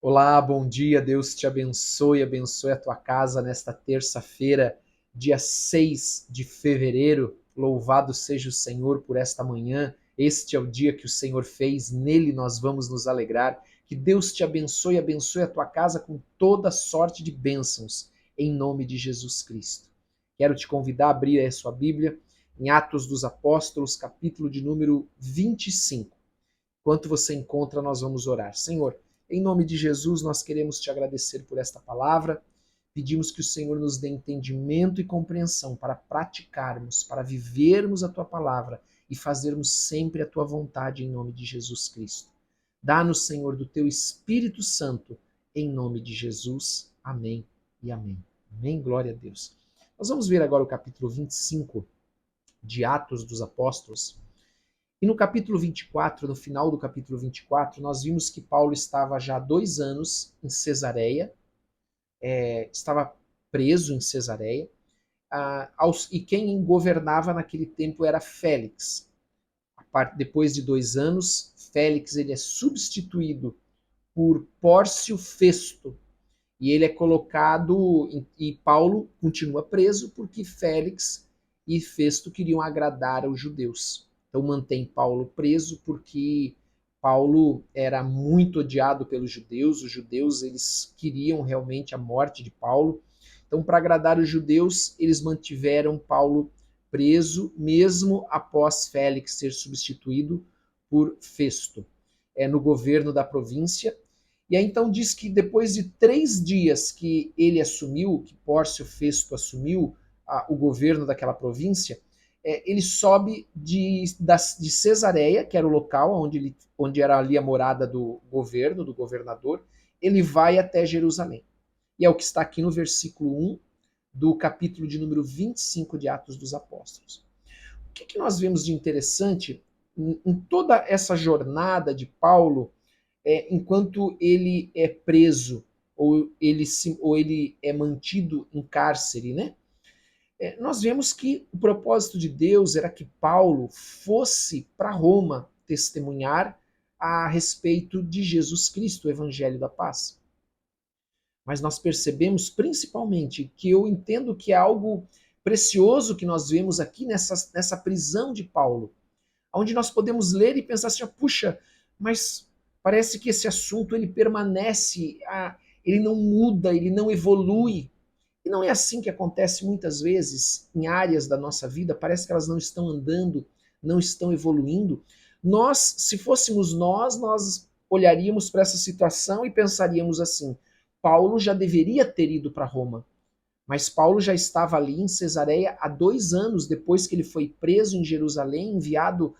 Olá, bom dia, Deus te abençoe, abençoe a tua casa nesta terça-feira, dia 6 de fevereiro. Louvado seja o Senhor por esta manhã. Este é o dia que o Senhor fez, nele nós vamos nos alegrar. Que Deus te abençoe, abençoe a tua casa com toda sorte de bênçãos, em nome de Jesus Cristo. Quero te convidar a abrir aí a sua Bíblia em Atos dos Apóstolos, capítulo de número 25. Enquanto você encontra, nós vamos orar. Senhor, em nome de Jesus, nós queremos te agradecer por esta palavra. Pedimos que o Senhor nos dê entendimento e compreensão para praticarmos, para vivermos a tua palavra e fazermos sempre a tua vontade em nome de Jesus Cristo. Dá-nos, Senhor, do teu Espírito Santo, em nome de Jesus. Amém e amém. Amém. Glória a Deus. Nós vamos ver agora o capítulo 25 de Atos dos Apóstolos. E no capítulo 24, no final do capítulo 24, nós vimos que Paulo estava já há 2 anos em Cesareia, estava preso em Cesareia, e quem governava naquele tempo era Félix. Depois de 2 anos, Félix ele é substituído por Pórcio Festo, e ele é colocado, e Paulo continua preso porque Félix e Festo queriam agradar aos judeus. Então mantém Paulo preso porque Paulo era muito odiado pelos judeus. Os judeus eles queriam realmente a morte de Paulo. Então, para agradar os judeus, eles mantiveram Paulo preso, mesmo após Félix ser substituído por Festo, no governo da província. E aí então diz que depois de 3 dias que ele assumiu, que Pórcio Festo assumiu o governo daquela província, ele sobe de Cesareia, que era o local onde era ali a morada do governo, do governador, ele vai até Jerusalém. E é o que está aqui no versículo 1 do capítulo de número 25 de Atos dos Apóstolos. O que nós vemos de interessante em toda essa jornada de Paulo, enquanto ele é preso ou ele é mantido em cárcere, né? Nós vemos que o propósito de Deus era que Paulo fosse para Roma testemunhar a respeito de Jesus Cristo, o Evangelho da Paz. Mas nós percebemos principalmente que eu entendo que é algo precioso que nós vemos aqui nessa prisão de Paulo, onde nós podemos ler e pensar assim, puxa, mas parece que esse assunto ele permanece, ele não muda, ele não evolui. E não é assim que acontece muitas vezes em áreas da nossa vida, parece que elas não estão andando, não estão evoluindo. Nós, se fôssemos nós olharíamos para essa situação e pensaríamos assim: Paulo já deveria ter ido para Roma, mas Paulo já estava ali em Cesareia há 2 anos depois que ele foi preso em Jerusalém, enviado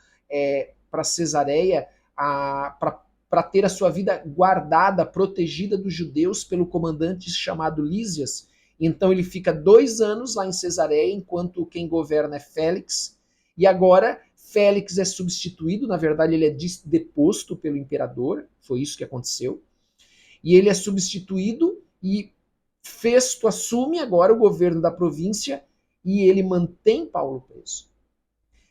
para Cesareia para ter a sua vida guardada, protegida dos judeus pelo comandante chamado Lísias. Então ele fica 2 anos lá em Cesareia, enquanto quem governa é Félix. E agora Félix é substituído, na verdade ele é deposto pelo imperador, foi isso que aconteceu. E ele é substituído e Festo assume agora o governo da província e ele mantém Paulo preso.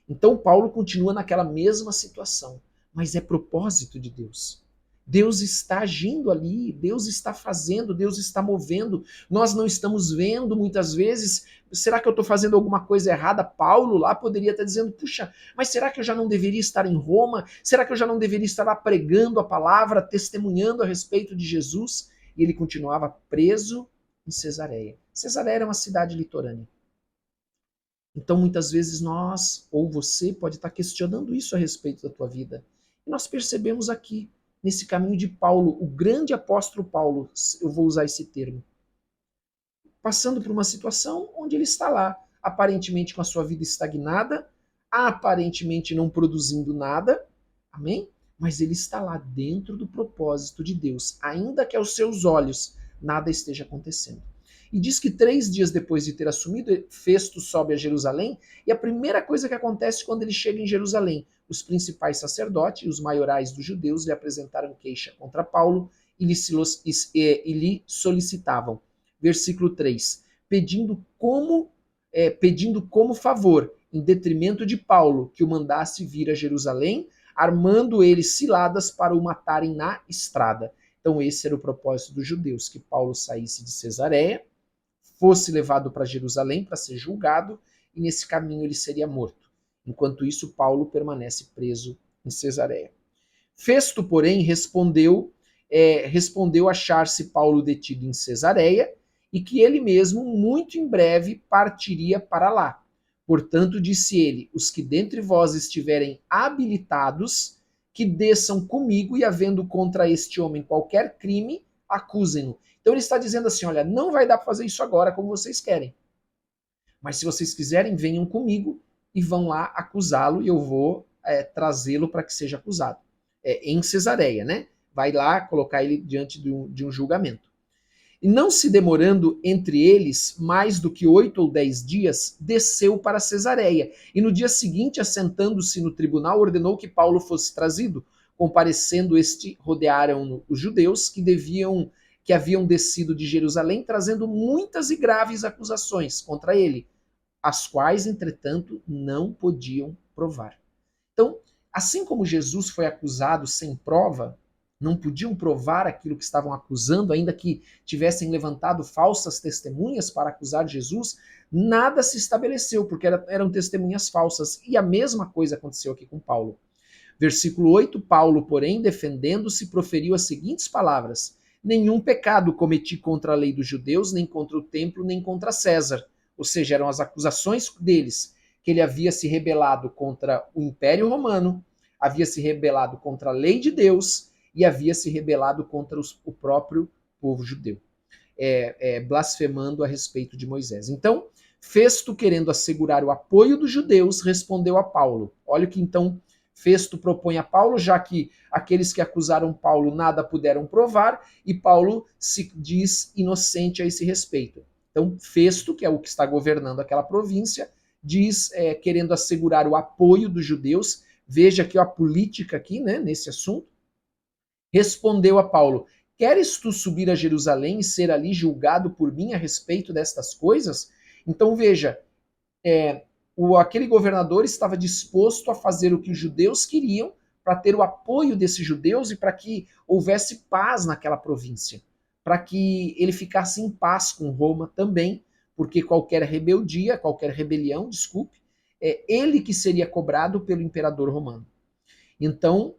Então Paulo continua naquela mesma situação, mas é propósito de Deus. Deus está agindo ali, Deus está fazendo, Deus está movendo. Nós não estamos vendo muitas vezes. Será que eu estou fazendo alguma coisa errada? Paulo lá poderia estar dizendo, puxa, mas será que eu já não deveria estar em Roma? Será que eu já não deveria estar lá pregando a palavra, testemunhando a respeito de Jesus? E ele continuava preso em Cesareia. Cesareia era uma cidade litorânea. Então, muitas vezes nós, ou você, pode estar questionando isso a respeito da tua vida. E nós percebemos aqui, nesse caminho de Paulo, o grande apóstolo Paulo, eu vou usar esse termo, passando por uma situação onde ele está lá, aparentemente com a sua vida estagnada, aparentemente não produzindo nada, amém? Mas ele está lá dentro do propósito de Deus, ainda que aos seus olhos nada esteja acontecendo. E diz que 3 dias depois de ter assumido, Festo sobe a Jerusalém, e a primeira coisa que acontece quando ele chega em Jerusalém, os principais sacerdotes e os maiorais dos judeus lhe apresentaram queixa contra Paulo e lhe solicitavam. Versículo 3, pedindo como favor, em detrimento de Paulo, que o mandasse vir a Jerusalém, armando eles ciladas para o matarem na estrada. Então esse era o propósito dos judeus, que Paulo saísse de Cesareia, fosse levado para Jerusalém para ser julgado, e nesse caminho ele seria morto. Enquanto isso, Paulo permanece preso em Cesareia. Festo, porém, respondeu achar-se Paulo detido em Cesareia e que ele mesmo, muito em breve, partiria para lá. Portanto, disse ele: os que dentre vós estiverem habilitados, que desçam comigo e, havendo contra este homem qualquer crime, acusem-no. Então ele está dizendo assim: olha, não vai dar para fazer isso agora como vocês querem. Mas se vocês quiserem, venham comigo e vão lá acusá-lo e eu vou trazê-lo para que seja acusado. Em Cesareia, né? Vai lá colocar ele diante de um julgamento. E não se demorando entre eles mais do que 8 ou 10 dias, desceu para Cesareia. E no dia seguinte, assentando-se no tribunal, ordenou que Paulo fosse trazido. Comparecendo este, rodearam os judeus que haviam descido de Jerusalém, trazendo muitas e graves acusações contra ele, as quais, entretanto, não podiam provar. Então, assim como Jesus foi acusado sem prova, não podiam provar aquilo que estavam acusando, ainda que tivessem levantado falsas testemunhas para acusar Jesus, nada se estabeleceu, porque eram testemunhas falsas. E a mesma coisa aconteceu aqui com Paulo. Versículo 8, Paulo, porém, defendendo-se, proferiu as seguintes palavras: nenhum pecado cometi contra a lei dos judeus, nem contra o templo, nem contra César. Ou seja, eram as acusações deles, que ele havia se rebelado contra o Império Romano, havia se rebelado contra a lei de Deus e havia se rebelado contra o próprio povo judeu, blasfemando a respeito de Moisés. Então, Festo, querendo assegurar o apoio dos judeus, respondeu a Paulo. Olha o que então Festo propõe a Paulo, já que aqueles que acusaram Paulo nada puderam provar, e Paulo se diz inocente a esse respeito. Então, Festo, que é o que está governando aquela província, diz, querendo assegurar o apoio dos judeus, veja que a política aqui, né, nesse assunto, respondeu a Paulo: queres tu subir a Jerusalém e ser ali julgado por mim a respeito destas coisas? Então, veja, aquele governador estava disposto a fazer o que os judeus queriam para ter o apoio desses judeus e para que houvesse paz naquela província, para que ele ficasse em paz com Roma também, porque qualquer rebeldia, qualquer rebelião, desculpe, é ele que seria cobrado pelo imperador romano. Então,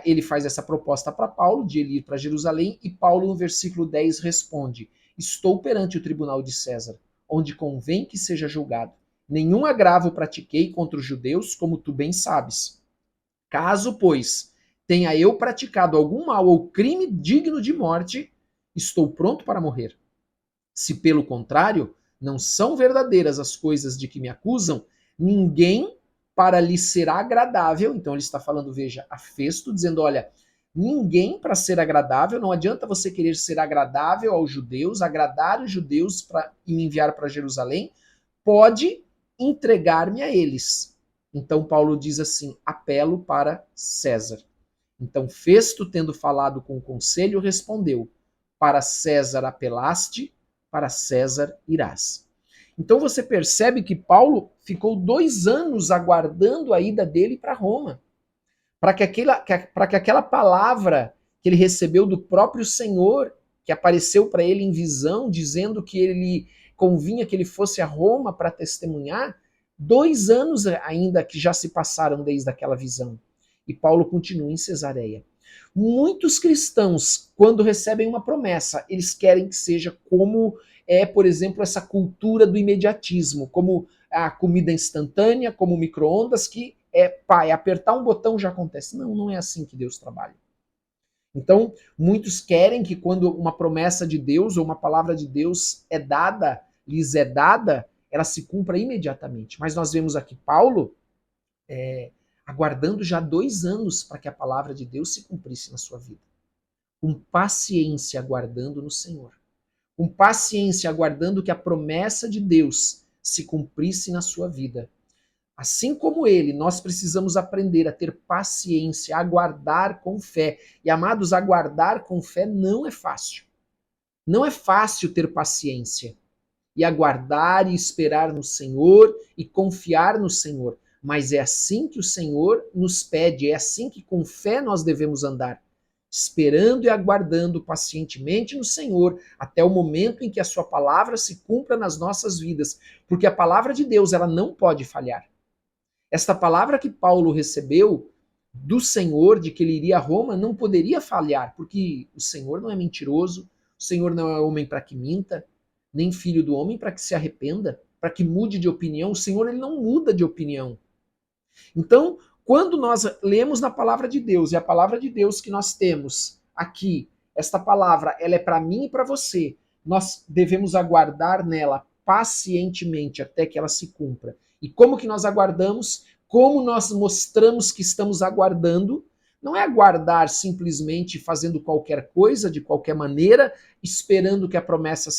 ele faz essa proposta para Paulo, de ele ir para Jerusalém, e Paulo, no versículo 10, responde: estou perante o tribunal de César, onde convém que seja julgado. Nenhum agravo pratiquei contra os judeus, como tu bem sabes. Caso, pois, tenha eu praticado algum mal ou crime digno de morte, estou pronto para morrer. Se, pelo contrário, não são verdadeiras as coisas de que me acusam, ninguém para lhe ser agradável, então ele está falando, veja, a Festo, dizendo, olha, ninguém para ser agradável, não adianta você querer ser agradável aos judeus, agradar os judeus e me enviar para Jerusalém, pode entregar-me a eles. Então Paulo diz assim, apelo para César. Então Festo, tendo falado com o conselho, respondeu, para César apelaste, para César irás. Então você percebe que Paulo ficou 2 anos aguardando a ida dele para Roma, para que aquela palavra que ele recebeu do próprio Senhor, que apareceu para ele em visão, dizendo que ele convinha que ele fosse a Roma para testemunhar, 2 anos ainda que já se passaram desde aquela visão. E Paulo continua em Cesareia. Muitos cristãos, quando recebem uma promessa, eles querem que seja como por exemplo, essa cultura do imediatismo, como a comida instantânea, como o micro-ondas, que apertar um botão já acontece. Não, não é assim que Deus trabalha. Então, muitos querem que quando uma promessa de Deus ou uma palavra de Deus lhes é dada, ela se cumpra imediatamente. Mas nós vemos aqui Paulo aguardando já 2 anos para que a palavra de Deus se cumprisse na sua vida. Com paciência aguardando no Senhor. Com paciência, aguardando que a promessa de Deus se cumprisse na sua vida. Assim como ele, nós precisamos aprender a ter paciência, a aguardar com fé. E, amados, aguardar com fé não é fácil. Não é fácil ter paciência e aguardar e esperar no Senhor e confiar no Senhor. Mas é assim que o Senhor nos pede, é assim que com fé nós devemos andar. esperando e aguardando pacientemente no Senhor até o momento em que a sua palavra se cumpra nas nossas vidas, porque a palavra de Deus, ela não pode falhar. Esta palavra que Paulo recebeu do Senhor, de que ele iria a Roma, não poderia falhar, porque o Senhor não é mentiroso, o Senhor não é homem para que minta, nem filho do homem para que se arrependa, para que mude de opinião. O Senhor, ele não muda de opinião. Então, quando nós lemos na palavra de Deus, e a palavra de Deus que nós temos aqui, esta palavra, ela é para mim e para você, nós devemos aguardar nela pacientemente até que ela se cumpra. E como que nós aguardamos? Como nós mostramos que estamos aguardando? Não é aguardar simplesmente fazendo qualquer coisa, de qualquer maneira, esperando que a promessa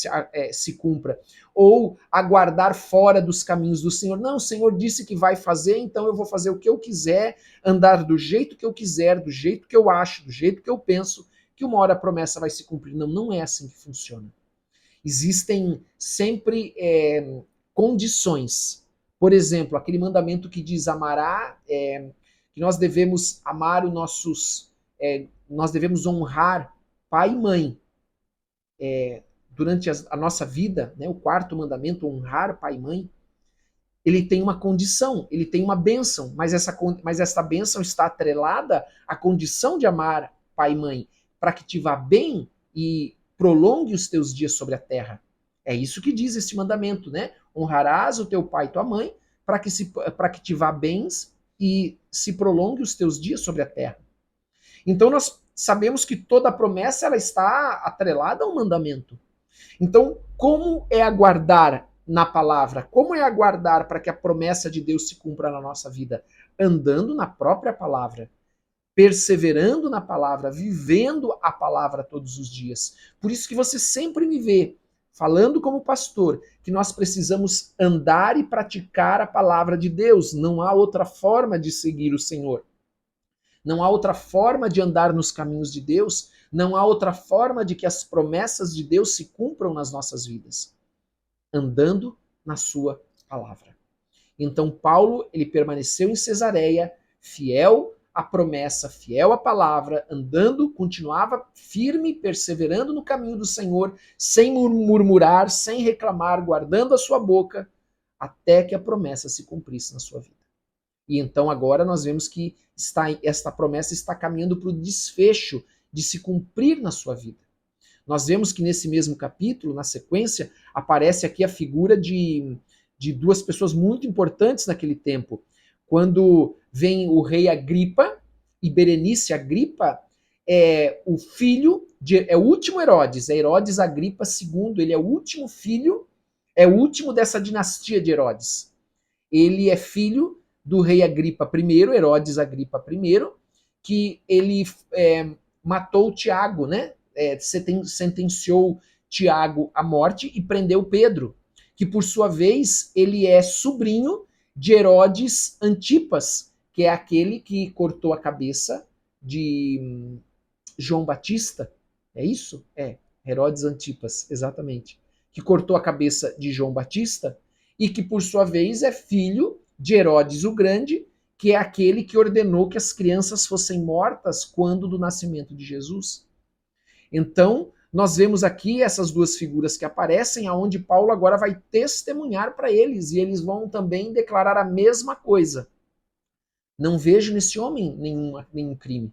se cumpra. Ou aguardar fora dos caminhos do Senhor. Não, o Senhor disse que vai fazer, então eu vou fazer o que eu quiser, andar do jeito que eu quiser, do jeito que eu acho, do jeito que eu penso, que uma hora a promessa vai se cumprir. Não, não é assim que funciona. Existem sempre condições. Por exemplo, aquele mandamento que diz amará, que nós devemos amar os nossos, nós devemos honrar pai e mãe durante a nossa vida, né, o quarto mandamento, honrar pai e mãe, ele tem uma condição, ele tem uma bênção, mas essa bênção está atrelada à condição de amar pai e mãe, para que te vá bem e prolongue os teus dias sobre a terra. É isso que diz este mandamento, né? Honrarás o teu pai e tua mãe para que te vá bens e se prolongue os teus dias sobre a terra. Então nós sabemos que toda a promessa ela está atrelada ao mandamento. Então, como é aguardar na palavra? Como é aguardar para que a promessa de Deus se cumpra na nossa vida? Andando na própria palavra, perseverando na palavra, vivendo a palavra todos os dias. Por isso que você sempre me vê falando como pastor que nós precisamos andar e praticar a palavra de Deus. Não há outra forma de seguir o Senhor. Não há outra forma de andar nos caminhos de Deus, não há outra forma de que as promessas de Deus se cumpram nas nossas vidas, andando na sua palavra. Então Paulo, ele permaneceu em Cesareia, fiel à promessa, fiel à palavra, andando, continuava firme, perseverando no caminho do Senhor, sem murmurar, sem reclamar, guardando a sua boca, até que a promessa se cumprisse na sua vida. E então agora nós vemos que esta promessa está caminhando para o desfecho de se cumprir na sua vida. Nós vemos que nesse mesmo capítulo, na sequência, aparece aqui a figura de duas pessoas muito importantes naquele tempo. Quando vem o rei Agripa, e Berenice Agripa é o filho, é o último Herodes, é Herodes Agripa II, ele é o último filho, é o último dessa dinastia de Herodes. Ele é filho do rei Agripa I, Herodes Agripa I, que ele matou Tiago, né? Sentenciou Tiago à morte e prendeu Pedro, que por sua vez ele é sobrinho de Herodes Antipas, que é aquele que cortou a cabeça de João Batista. É isso? É, Herodes Antipas, exatamente. Que cortou a cabeça de João Batista e que por sua vez é filho de Herodes o Grande, que é aquele que ordenou que as crianças fossem mortas quando do nascimento de Jesus. Então, nós vemos aqui essas duas figuras que aparecem, aonde Paulo agora vai testemunhar para eles, e eles vão também declarar a mesma coisa. Não vejo nesse homem nenhum crime.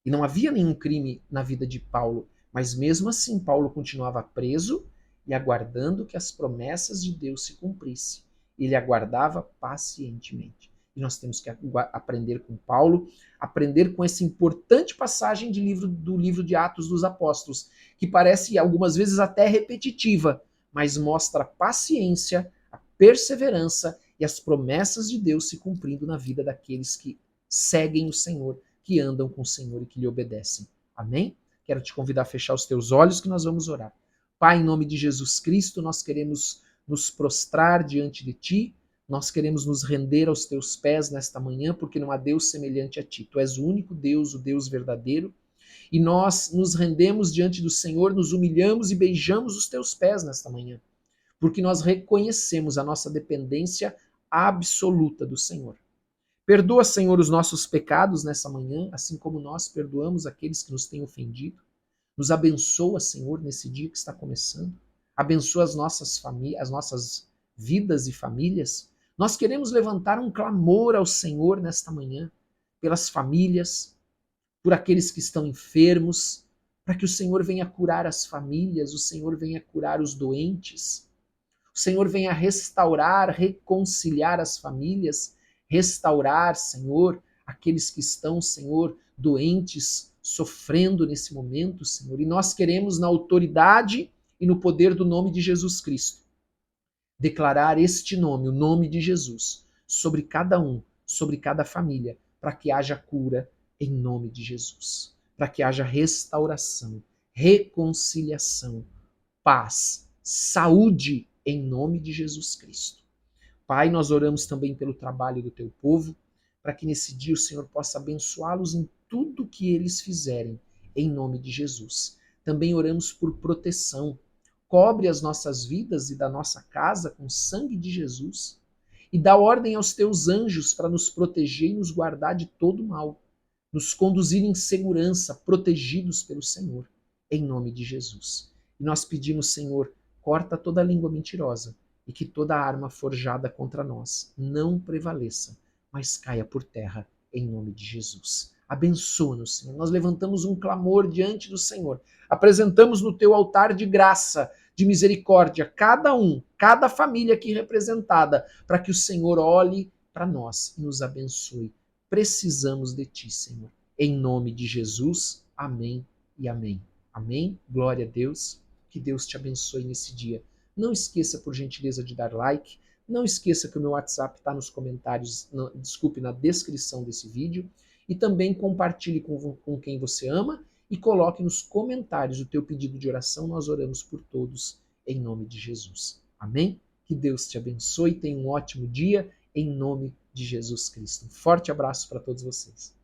E não havia nenhum crime na vida de Paulo, mas mesmo assim Paulo continuava preso e aguardando que as promessas de Deus se cumprissem. Ele aguardava pacientemente. E nós temos que aprender com Paulo, aprender com essa importante passagem do livro de Atos dos Apóstolos, que parece algumas vezes até repetitiva, mas mostra a paciência, a perseverança e as promessas de Deus se cumprindo na vida daqueles que seguem o Senhor, que andam com o Senhor e que lhe obedecem. Amém? Quero te convidar a fechar os teus olhos que nós vamos orar. Pai, em nome de Jesus Cristo, nós queremos nos prostrar diante de Ti, nós queremos nos render aos Teus pés nesta manhã, porque não há Deus semelhante a Ti. Tu és o único Deus, o Deus verdadeiro, e nós nos rendemos diante do Senhor, nos humilhamos e beijamos os Teus pés nesta manhã, porque nós reconhecemos a nossa dependência absoluta do Senhor. Perdoa, Senhor, os nossos pecados nessa manhã, assim como nós perdoamos aqueles que nos têm ofendido. Nos abençoa, Senhor, nesse dia que está começando. Abençoa as nossas famílias, as nossas vidas e famílias. Nós queremos levantar um clamor ao Senhor nesta manhã, pelas famílias, por aqueles que estão enfermos, para que o Senhor venha curar as famílias, o Senhor venha curar os doentes, o Senhor venha restaurar, reconciliar as famílias, restaurar, Senhor, aqueles que estão, Senhor, doentes, sofrendo nesse momento, Senhor. E nós queremos, na autoridade e no poder do nome de Jesus Cristo, declarar este nome, o nome de Jesus, sobre cada um, sobre cada família, para que haja cura em nome de Jesus, para que haja restauração, reconciliação, paz, saúde em nome de Jesus Cristo. Pai, nós oramos também pelo trabalho do teu povo, para que nesse dia o Senhor possa abençoá-los em tudo que eles fizerem, em nome de Jesus. Também oramos por proteção. Cobre as nossas vidas e da nossa casa com o sangue de Jesus e dá ordem aos teus anjos para nos proteger e nos guardar de todo mal, nos conduzir em segurança, protegidos pelo Senhor, em nome de Jesus. E nós pedimos, Senhor, corta toda língua mentirosa e que toda arma forjada contra nós não prevaleça, mas caia por terra, em nome de Jesus. Abençoa-nos, Senhor. Nós levantamos um clamor diante do Senhor. Apresentamos no teu altar de graça, de misericórdia, cada um, cada família aqui representada, para que o Senhor olhe para nós e nos abençoe. Precisamos de ti, Senhor. Em nome de Jesus, amém e amém. Amém? Glória a Deus. Que Deus te abençoe nesse dia. Não esqueça, por gentileza, de dar like. Não esqueça que o meu WhatsApp está nos comentários, na descrição desse vídeo. E também compartilhe com quem você ama e coloque nos comentários o teu pedido de oração. Nós oramos por todos em nome de Jesus. Amém? Que Deus te abençoe. Tenha um ótimo dia em nome de Jesus Cristo. Um forte abraço para todos vocês.